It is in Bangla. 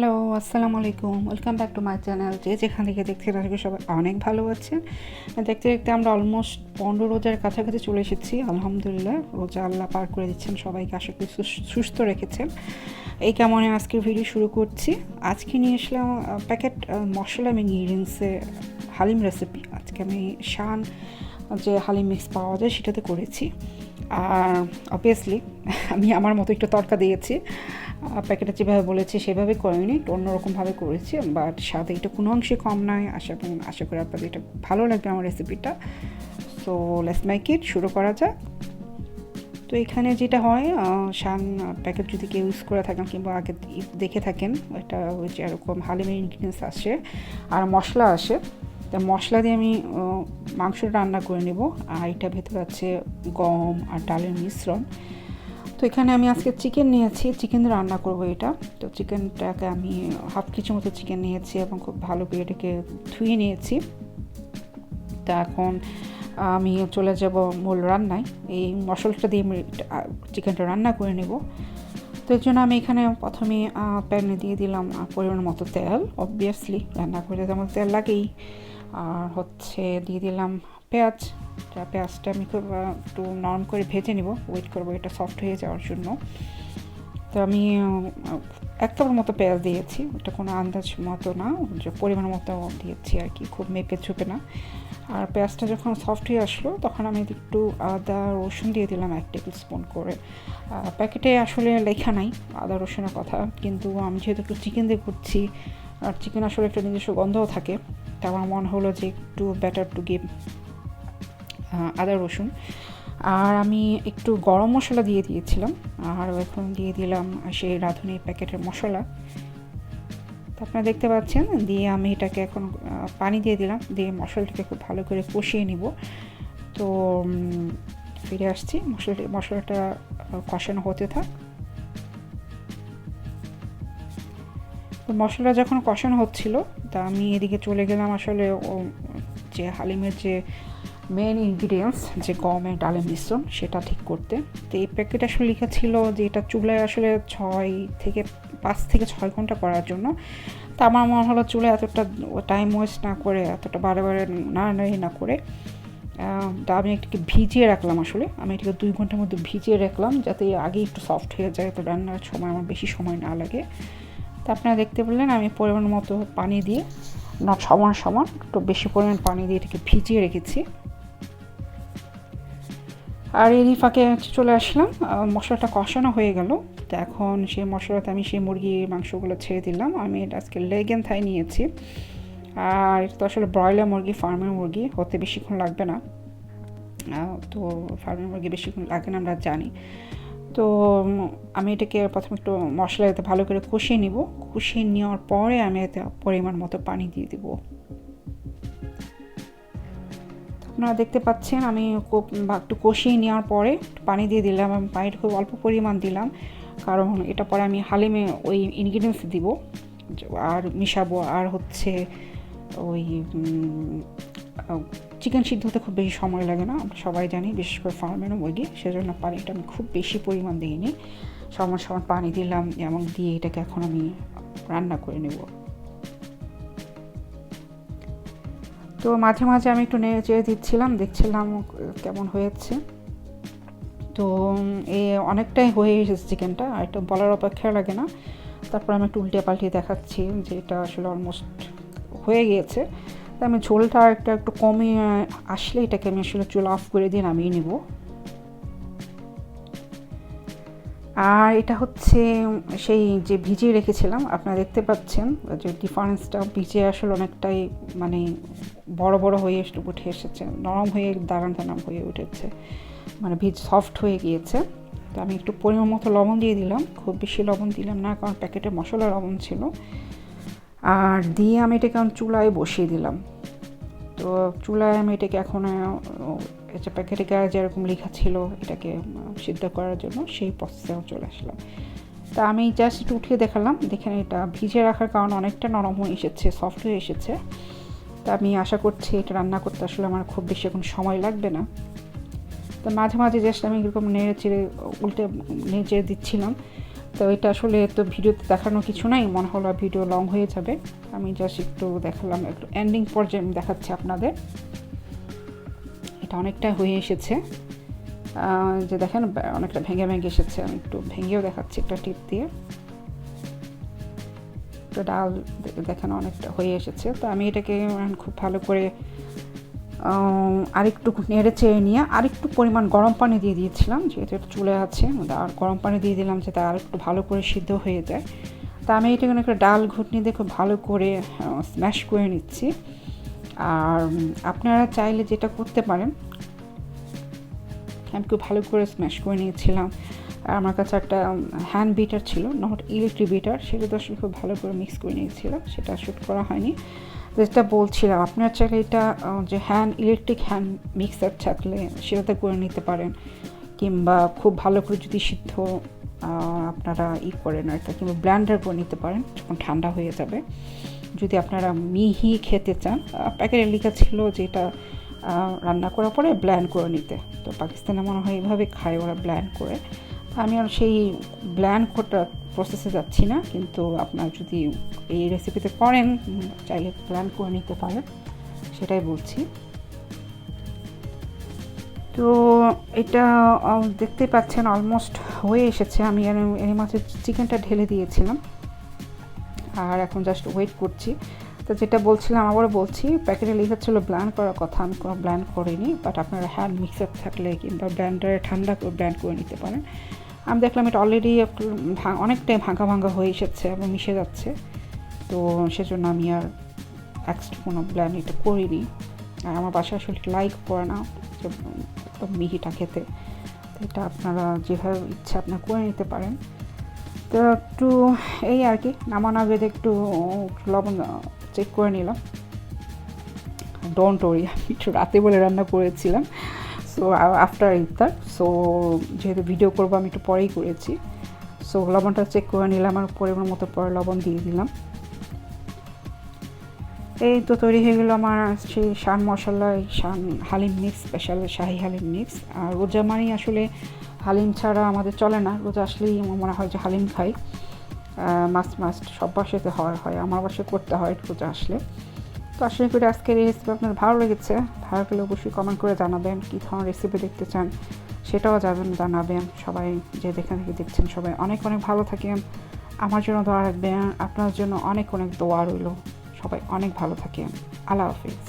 হ্যালো, আসসালামু আলাইকুম। Welcome back to my channel. যে যেখান থেকে দেখছেন আজকে সবাই অনেক ভালো আছেন। দেখতে দেখতে আমরা অলমোস্ট 15 রোজার কাছাকাছি চলে এসেছি। আলহামদুলিল্লাহ, রোজা আল্লাহ পার করে দিচ্ছেন, সবাইকে আশা করি সুস্থ রেখেছেন। এই কেমনে আজকের ভিডিও শুরু করছি। আজকে নিয়ে আসলাম প্যাকেট মশলা এবং ইনগ্রিডিয়েন্টসে হালিম রেসিপি। আজকে আমি শান যে হালিম মিক্স পাওয়া যায় সেটাতে করেছি। আর অবভিয়াসলি আমি আমার মতো একটু তড়কা দিয়েছি, প্যাকেটে যেভাবে বলেছি সেভাবে করিনি, একটু অন্যরকমভাবে করেছি, বাট স্বাদে এটা কোনো অংশে কম নয়। আশা করি আপনাদের এটা ভালো লাগবে আমার রেসিপিটা। সো লেটস মেক ইট, শুরু করা যাক। তো এখানে যেটা হয়, শান প্যাকেট যদি কেউ ইউজ করে থাকেন কিংবা আগে দেখে থাকেন, এটা ওই যে এরকম হালিমের ইনগ্রিডিয়েন্টস আসে আর মশলা আসে। তা মশলা দিয়ে আমি মাংসটা রান্না করে নেব। আর এটার ভেতরে আছে গম আর ডালের মিশ্রণ। তো এখানে আমি আজকে চিকেন নিয়েছি, চিকেন দিয়ে রান্না করব এটা। তো চিকেনটাকে আমি হাফ কেজি মতো চিকেন নিয়েছি এবং খুব ভালো করে এটাকে ধুয়ে নিয়েছি। তা এখন আমি চলে যাব মূল রান্নায়। এই মশলাটা দিয়ে আমি চিকেনটা রান্না করে নেব। তো এর জন্য আমি এখানে প্রথমে প্যানে দিয়ে দিলাম পরিমাণ মতো তেল। অবভিয়াসলি রান্না করে যেমন তেল লাগেই। আর দিয়ে দিলাম পেঁয়াজ। পেঁয়াজটা আমি খুব একটু নরম করে ভেজে নিব, ওয়েট করবো এটা সফট হয়ে যাওয়ার জন্য। তো আমি এক কাপের মতো পেঁয়াজ দিয়েছি, এটা কোনো আন্দাজ মতো না, যে পরিমাণ মতো দিয়েছি আর কি, খুব মেপে চুপে না। আর পেঁয়াজটা যখন সফট হয়ে আসলো তখন আমি একটু আদা রসুন দিয়ে দিলাম 1 টেবিল স্পুন করে। প্যাকেটে আসলে লেখা নাই আদা রসুনের কথা, কিন্তু আমি যেহেতু একটু চিকেন দিয়ে করছি আর চিকেন আসলে একটা নিজস্ব গন্ধও থাকে, তা আমার মনে হলো যে একটু বেটার টু গিভ আদা রসুন। আর আমি একটু গরম মশলা দিয়ে দিয়েছিলাম, আর এখন দিয়ে দিলাম সেই রাঁধুনি প্যাকেটের মশলা। তো আপনারা দেখতে পাচ্ছেন, দিয়ে আমি এটাকে এখন পানি দিয়ে দিলাম, দিয়ে মশলাটাকে খুব ভালো করে কষিয়ে নিব। তো ফিরে আসছি, মশলাটা কষানো হতে থাক। তো মশলা যখন কষানো হচ্ছিল, তা আমি এদিকে চলে গেলাম আসলে যে হালিমের যে মেন ইনগ্রিডিয়েন্টস, যে গমের ডালের মিশ্রণ, সেটা ঠিক করতে। তো এই প্যাকেট আসলে লেখা ছিল যে এটা চুলায় আসলে 5 থেকে 6 ঘন্টা করার জন্য। তা আমার মনে হলো চুলায় এতটা টাইম ওয়েস্ট না করে, এতটা বারে নাড়ানাড়ি না করে, তা আমি এটাকে ভিজিয়ে রাখলাম। আসলে আমি এটাকে 2 ঘন্টার মধ্যে ভিজিয়ে রাখলাম, যাতে আগে একটু সফট হয়ে যায়, তো রান্নার সময় আমার বেশি সময় না লাগে। তা আপনারা দেখতে পেলেন আমি পরিমাণ মতো পানি দিয়ে সমান একটু বেশি পরিমাণ পানি দিয়ে এটাকে ভিজিয়ে রেখেছি। আর এরই ফাঁকে চলে আসলাম, মশলাটা কষানো হয়ে গেল। তো এখন সেই মশলাতে আমি সেই মুরগির মাংসগুলো ছেড়ে দিলাম। আমি এটা আজকে লেগ এন্ড থাই নিয়েছি। আর এটা তো আসলে ব্রয়লার মুরগি, ফার্মের মুরগি, হতে বেশিক্ষণ লাগবে না। তো ফার্মের মুরগি বেশিক্ষণ লাগে না আমরা জানি। তো আমি এটাকে প্রথমে একটু মশলা এতে ভালো করে কষিয়ে নিব। কষিয়ে নেওয়ার পরে আমি এতে পরিমাণ মতো পানি দিয়ে দিব। আপনারা দেখতে পাচ্ছেন আমি একটু কষিয়ে নেওয়ার পরে পানি দিয়ে দিলাম। আমি পানিটা খুব অল্প পরিমাণ দিলাম, কারণ এটা পরে আমি হালিমে ওই ইনগ্রিডিয়েন্টস দিব আর মিশাবো। আর ওই চিকেন সিদ্ধ হতে খুব বেশি সময় লাগে না, আমরা সবাই জানি, বিশেষ করে ফার্মের মুরগি, সেজন্য পানিটা আমি খুব বেশি পরিমাণ দিইনি, সমান পানি দিলাম এবং দিয়ে এটাকে এখন আমি রান্না করে নেব। তো মাঝে মাঝে আমি একটু নেড়ে চেড়ে দিচ্ছিলাম, দেখছিলাম কেমন হয়েছে। তো অনেকটাই হয়ে এসেছে চিকেনটা, আর এটা বলার অপেক্ষা লাগে না। তারপর আমি একটু উল্টে পাল্টে দেখাচ্ছি যে এটা আসলে অলমোস্ট হয়ে গিয়েছে। তো আমি ঝোলটা একটু কমে আসলে এটাকে আমি আসলে চুলা অফ করে দিয়ে নামিয়ে নিব। আর এটা সেই যে ভিজিয়ে রেখেছিলাম, আপনারা দেখতে পাচ্ছেন যে ডিফারেন্সটা, ভিজে আসলে অনেকটাই মানে বড় হয়ে উঠে এসেছে, নরম হয়ে দারাম হয়ে উঠেছে, মানে সফট হয়ে গিয়েছে। তো আমি একটু পরিমাণ মতো লবণ দিয়ে দিলাম, খুব বেশি লবণ দিলাম না, কারণ প্যাকেটে মশলা লবণ ছিল। আর দিয়ে আমি এটাকে চুলায় বসিয়ে দিলাম। তো চুলায় আমি এটাকে এখন প্যাকেটে গায়ে যেরকম লেখা ছিল এটাকে সিদ্ধ করার জন্য, সেই প্রসেসেও চলে আসলাম। তা আমি জাস্ট একটু উঠিয়ে দেখালাম, দেখেন এটা ভিজে রাখার কারণে অনেকটা নরম হয়ে এসেছে, সফট হয়ে এসেছে। তা আমি আশা করছি এটা রান্না করতে আসলে আমার খুব বেশি এখন সময় লাগবে না। তো মাঝে মাঝে জাস্ট আমি এরকম নেড়ে চেড়ে উল্টে নেড়ে চেড়ে দিচ্ছিলাম। তো এটা আসলে তো ভিডিওতে দেখানো কিছু নাই, মনে হলো ভিডিও লং হয়ে যাবে, আমি জাস্ট একটু দেখালাম, একটু এন্ডিং পর্যায়ে আমি দেখাচ্ছি আপনাদের। এটা অনেকটা হয়ে এসেছে, যে দেখেন অনেকটা ভেঙে ভেঙে এসেছে, আমি একটু ভেঙেও দেখাচ্ছি একটা টিপ দিয়ে। তো ডাল দেখেন অনেকটা হয়ে এসেছে। তো আমি এটাকে খুব ভালো করে আরেকটু নেড়ে চেড়ে নিয়ে আরেকটু পরিমাণ গরম পানি দিয়ে দিয়েছিলাম, যেহেতু এটা চুলে আছে, আর গরম পানি দিয়ে দিলাম যাতে আরেকটু ভালো করে সিদ্ধ হয়ে যায়। তা আমি এটাকে একটা ডাল ঘুটনি দিয়ে খুব ভালো করে স্ম্যাশ করে নিচ্ছি। আর আপনারা চাইলে যেটা করতে পারেন, আমি খুব ভালো করে স্ম্যাশ করে নিয়েছিলাম। আর আমার কাছে একটা হ্যান্ড বিটার ছিল, নট ইলেকট্রিক বিটার, সেটা তো আসলে খুব ভালো করে মিক্স করে নিয়েছিলাম, সেটা শ্যুট করা হয়নি। যেটা বলছিলাম, আপনার চাইলে এটা যে ইলেকট্রিক হ্যান্ড মিক্সার থাকলে সেটাতে করে নিতে পারেন, কিংবা খুব ভালো করে যদি সিদ্ধ আপনারা করেন আর কিংবা ব্লেন্ডার করে নিতে পারেন যখন ঠান্ডা হয়ে যাবে। যদি আপনারা মিহি খেতে চান, প্যাকেটে লেখা ছিল যে এটা রান্না করার পরে ব্লেন্ড করে নিতে, তো পাকিস্তানে মনে হয় এইভাবে খায় ওরা, ব্লেন্ড করে। আমি আর সেই ব্লেন্ড করার প্রসেসে যাচ্ছি না, কিন্তু আপনার যদি এই রেসিপিতে করেন চাইলে ব্লেন্ড করে নিতে পারেন, সেটাই বলছি। তো এটা দেখতে পাচ্ছেন অলমোস্ট হয়ে এসেছে। আমি এর মাঝে চিকেনটা ঢেলে দিয়েছিলাম, আর এখন জাস্ট ওয়েট করছি। তো যেটা বলছিলাম আবারও বলছি, প্যাকেটে লেখা ছিল ব্লেন্ড করার কথা, আমি কোনো ব্লেন্ড করিনি, বাট আপনারা হ্যান্ড মিক্সার থাকলে কিংবা ব্লেন্ডারে ঠান্ডা করে ব্লেন্ড করে নিতে পারেন। আমি দেখলাম এটা অলরেডি অনেকটাই ভাঙা ভাঙা হয়ে এসেছে এবং মিশে যাচ্ছে, তো সেজন্য আমি আর এক্সট্রা কোনো ব্লেন্ড এটা করিনি। আর আমার বাসায় আসলে লাইক করে না একদম মিহিটা খেতে, তো এটা আপনারা যেভাবে ইচ্ছা আপনারা করে নিতে পারেন। তো একটু এই আর কি, নামানো আগে একটু লবণ চেক করে নিলাম। ডোন্ট ওয়ারি, আমি একটু রাতে বলে রান্না করেছিলাম, সো আফটার ইফতার, সো যেহেতু ভিডিও করবো আমি একটু পরেই করেছি। সো লবণটা চেক করে নিলাম, আর পরিমাণ মতো পরে লবণ দিয়ে দিলাম। এই তো তৈরি হয়ে গেলো আমার সেই শান মশলা, হালিম মিক্স, স্পেশাল শাহি হালিম মিক্স। আর রোজা মানেই আসলে হালিম ছাড়া আমাদের চলে না, রোজা আসলেই আমার মনে হয় যে হালিম খাই, মাস্ট সব বাসাতে হয়, আমার বাসায় করতে হয় রোজা আসলে। তো আশা করি আজকের এই রেসিপি আপনার ভালো লেগেছে, ভালো লাগলে অবশ্যই কমেন্ট করে জানাবেন, কী ধরনের রেসিপি দেখতে চান সেটাও জানাবেন। সবাই যে যেখান থেকে দেখছেন সবাই অনেক অনেক ভালো থাকেন, আমার জন্য দোয়া রাখবেন, আপনার জন্য অনেক অনেক দোয়া রইল, সবাই অনেক ভালো থাকেন। আল্লাহ হাফিজ।